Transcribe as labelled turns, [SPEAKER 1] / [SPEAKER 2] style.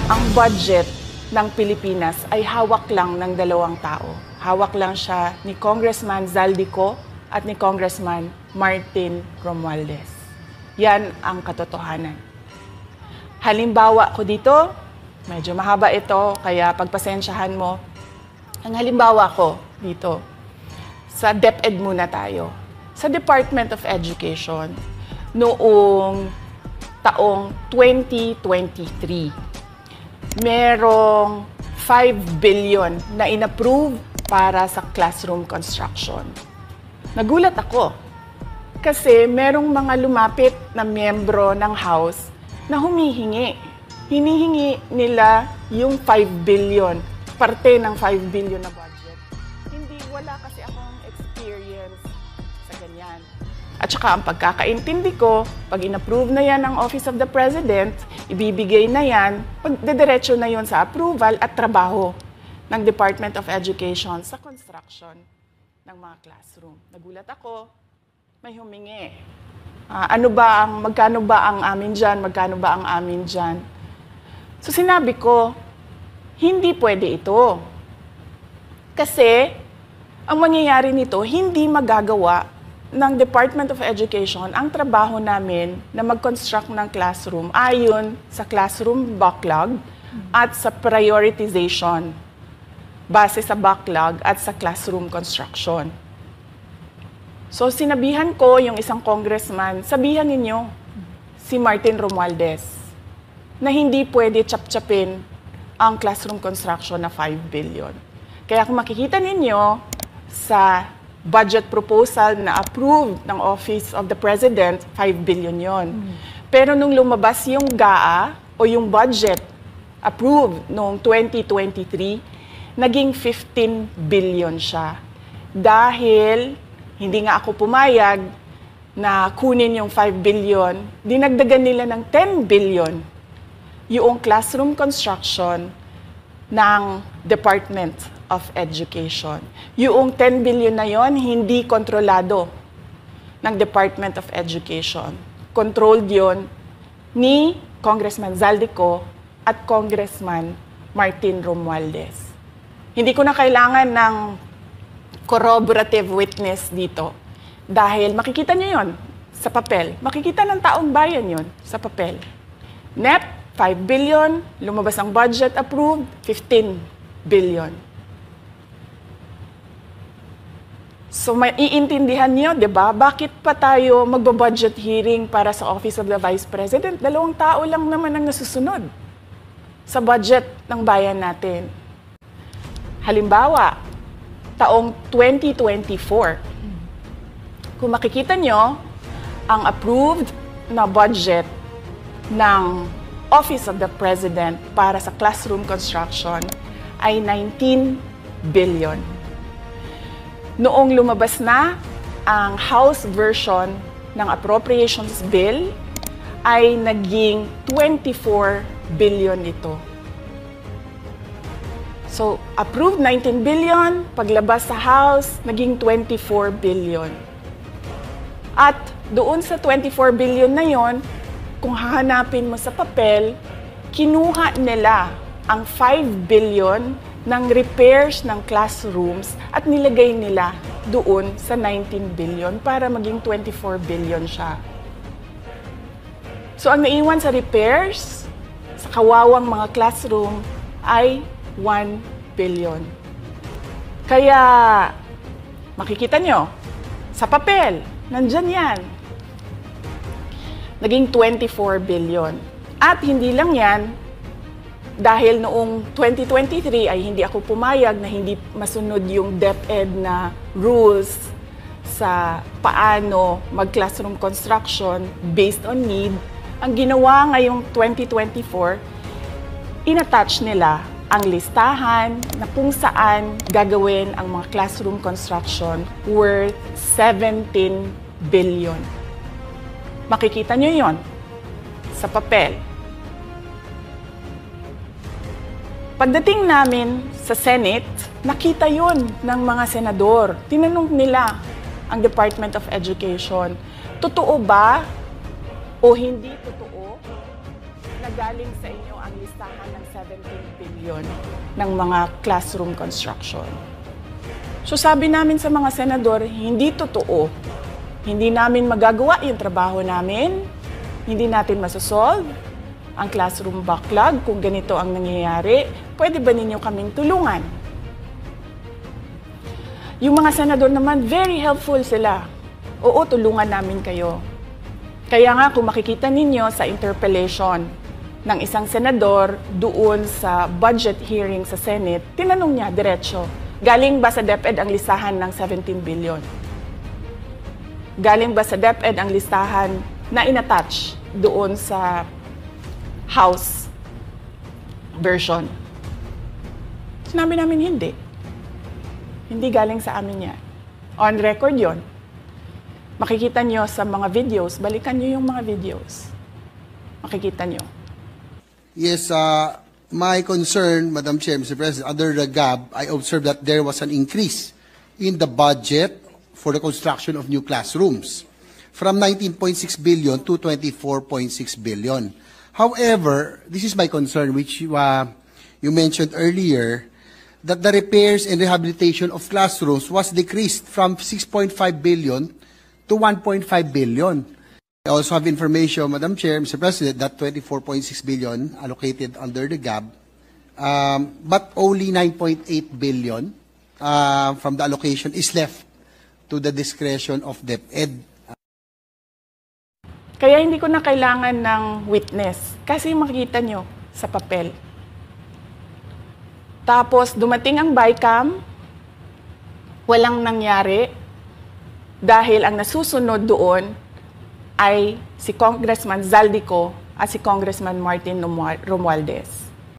[SPEAKER 1] Ang budget ng Pilipinas ay hawak lang ng dalawang tao. Hawak lang siya ni Congressman Zaldico at ni Congressman Martin Romualdez. Yan ang katotohanan. Halimbawa ko dito, medyo mahaba ito, kaya pagpasensyahan mo. Ang halimbawa ko dito, sa DepEd muna tayo. Sa Department of Education, noong taong 2023, merong 5 billion na inapprove para sa classroom construction. Nagulat ako kasi merong mga lumapit na miyembro ng House na humihingi. Hinihingi nila yung 5 billion, parte ng 5 billion na budget. Wala kasi akong experience sa ganyan. At saka ang pagkakaintindi ko, pag inapprove na yan ng Office of the President, ibibigay na yan, pagdediretso na yon sa approval at trabaho ng Department of Education sa construction ng mga classroom. Nagulat ako, may humingi. Magkano ba ang amin dyan? Magkano ba ang amin dyan? So sinabi ko, hindi pwede ito. Kasi ang mangyayari nito, hindi magagawa ng Department of Education ang trabaho namin na mag-construct ng classroom ayon sa classroom backlog at sa prioritization base sa backlog at sa classroom construction. So sinabihan ko yung isang congressman, sabihan ninyo si Martin Romualdez na hindi pwede chap-chapin ang classroom construction na 5 billion. Kaya kung makikita ninyo sa budget proposal na approved ng Office of the President, 5 billion yon. Pero nung lumabas yung GAA o yung budget approved noong 2023, naging 15 billion siya. Dahil hindi nga ako pumayag na kunin yung 5 billion, dinagdagan nila ng 10 billion yung classroom construction ng Department of Education. Yung 10 billion na yon hindi kontrolado ng Department of Education. Controlled yon ni Congressman Zaldico at Congressman Martin Romualdez. Hindi ko na kailangan ng corroborative witness dito dahil makikita niyo yon sa papel. Makikita ng taong bayan yon sa papel. NEP, 5 billion, lumabas ang budget approved, 15 billion. So maiintindihan niyo, 'di ba? Bakit pa tayo magbo-budget hearing para sa Office of the Vice President? 2 tao lang naman ang nasusunod sa budget ng bayan natin. Halimbawa, taong 2024. Kung makikita niyo, ang approved na budget ng Office of the President para sa classroom construction ay 19 billion. Noong lumabas na ang House version ng Appropriations Bill, ay naging 24 billion ito. So, approved 19 billion, paglabas sa House, naging 24 billion. At doon sa 24 billion na yon, kung hahanapin mo sa papel, kinuha nila ang 5 billion ng repairs ng classrooms at nilagay nila doon sa 19 billion para maging 24 billion siya. So ang naiwan sa repairs, sa kawawang mga classroom, ay 1 billion. Kaya makikita nyo, sa papel, nandyan yan. Naging 24 billion. At hindi lang yan, dahil noong 2023 ay hindi ako pumayag na hindi masunod yung DepEd na rules sa paano mag-classroom construction based on need. Ang ginawa ngayong 2024, inattach nila ang listahan na kung saan gagawin ang mga classroom construction worth 17 billion. Makikita nyo yon sa papel. Pagdating namin sa Senate, nakita yun ng mga senador. Tinanong nila ang Department of Education, totoo ba o hindi totoo na galing sa inyo ang listahan ng 17 billion ng mga classroom construction. So sabi namin sa mga senador, hindi totoo. Hindi namin magagawa yung trabaho namin. Hindi natin masosolve ang classroom backlog kung ganito ang nangyayari. Pwede ba ninyo kaming tulungan? Yung mga senador naman, very helpful sila. Oo, tulungan namin kayo. Kaya nga kung makikita ninyo sa interpellation ng isang senador doon sa budget hearing sa Senate, tinanong niya diretso, galing ba sa DepEd ang listahan ng 17 billion? Galing ba sa DepEd ang listahan na inattach doon sa House version? Sinabi namin hindi. Hindi galing sa amin yan. On record yon. Makikita nyo sa mga videos, balikan nyo yung mga videos. Makikita nyo.
[SPEAKER 2] Yes, my concern, Madam Chair, Mr. President, under the GAB, I observed that there was an increase in the budget for the construction of new classrooms from 19.6 billion to 24.6 billion. However, this is my concern, which you mentioned earlier, that the repairs and rehabilitation of classrooms was decreased from 6.5 billion to 1.5 billion. I also have information, Madam Chair, Mr. President, that 24.6 billion allocated under the GAB, but only 9.8 billion from the allocation is left to the discretion of DepEd.
[SPEAKER 1] Kaya hindi ko na kailangan ng witness kasi makikita nyo sa papel. Tapos dumating ang BICAM, walang nangyari dahil ang nasusunod doon ay si Congressman Zaldico at si Congressman Martin Romualdez.